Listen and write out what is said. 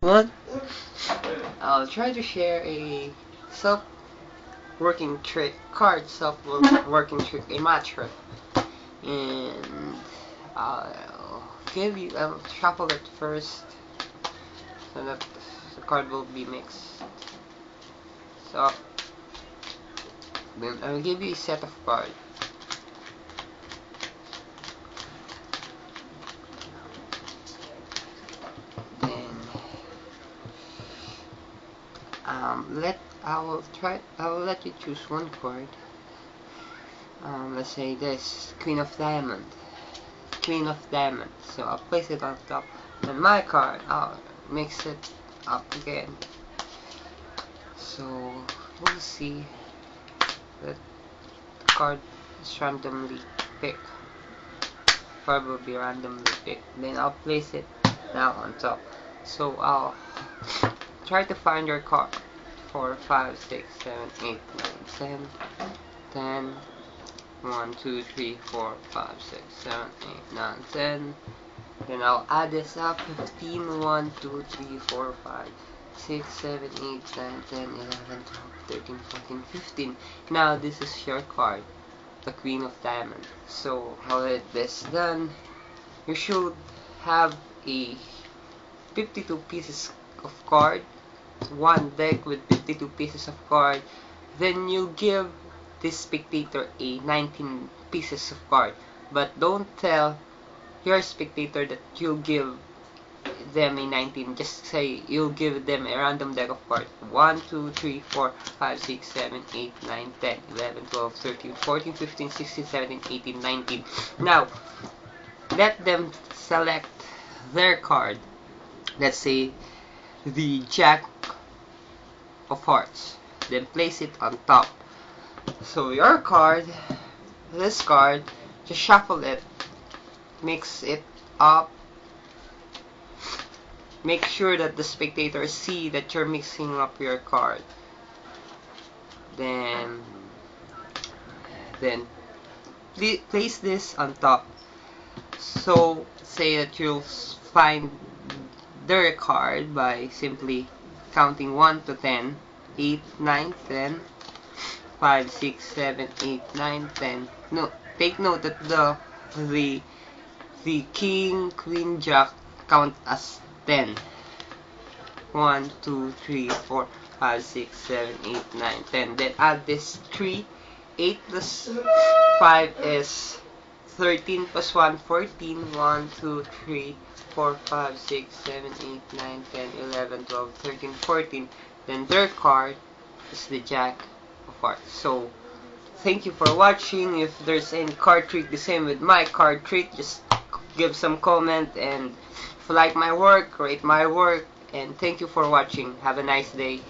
One, I'll try to share a self-working trick, self-working trick, a math trick, and I'll shuffle it first so that the card will be mixed. So then I'll give you a set of cards. Then I will let you choose one card. Let's say this Queen of Diamond. Queen of Diamond. So I'll place it on top. Then my card, I'll mix it up again. So we'll see that the card is randomly picked. Probably randomly picked. Then I'll place it now on top. So I'll try to find your card. 4, 5, 6, 7, 8, 9, 10, 1, 2, 3, 4, 5, 6, 7, 8, 9, 10. Then I'll add this up. 15, 1, 2, 3, 4, 5, 6, 7, 8, 9, 10, 11, 12, 13, 14, 15. Now this is your card, the Queen of Diamonds. So how it is done, you should have a 52 pieces of card, one deck with 52 pieces of card. Then you give this spectator a 19 pieces of card, but don't tell your spectator that you'll give them a 19. Just say you'll give them a random deck of cards. 1, 2, 3, 4, 5, 6, 7, 8, 9, 10, 11, 12, 13, 14, 15, 16, 17, 18, 19. Now, let them select their card. Let's say the Jack of Hearts. Then place it on top. So your card, this card, just shuffle it, mix it up. Make sure that the spectators see that you're mixing up your card. Then place this on top. So say that you'll find their card by simply counting 1 to 10, 8, 9, 10, 5, 6, 7, 8, 9, 10. No, take note that the king, queen, jack count as 10. 1, 2, 3, 4, 5, 6, 7, 8, 9, 10. Then add this 3. 8 plus 5 is 13 plus 1, 14. 1, 2, 3, 4, 5, 6, 7, 8, 9, 10, 11, 12, 13, 14. Then their card is the Jack of Hearts. So, thank you for watching. If there's any card trick the same with my card trick, just give some comment, and if you like my work, rate my work, and thank you for watching. Have a nice day.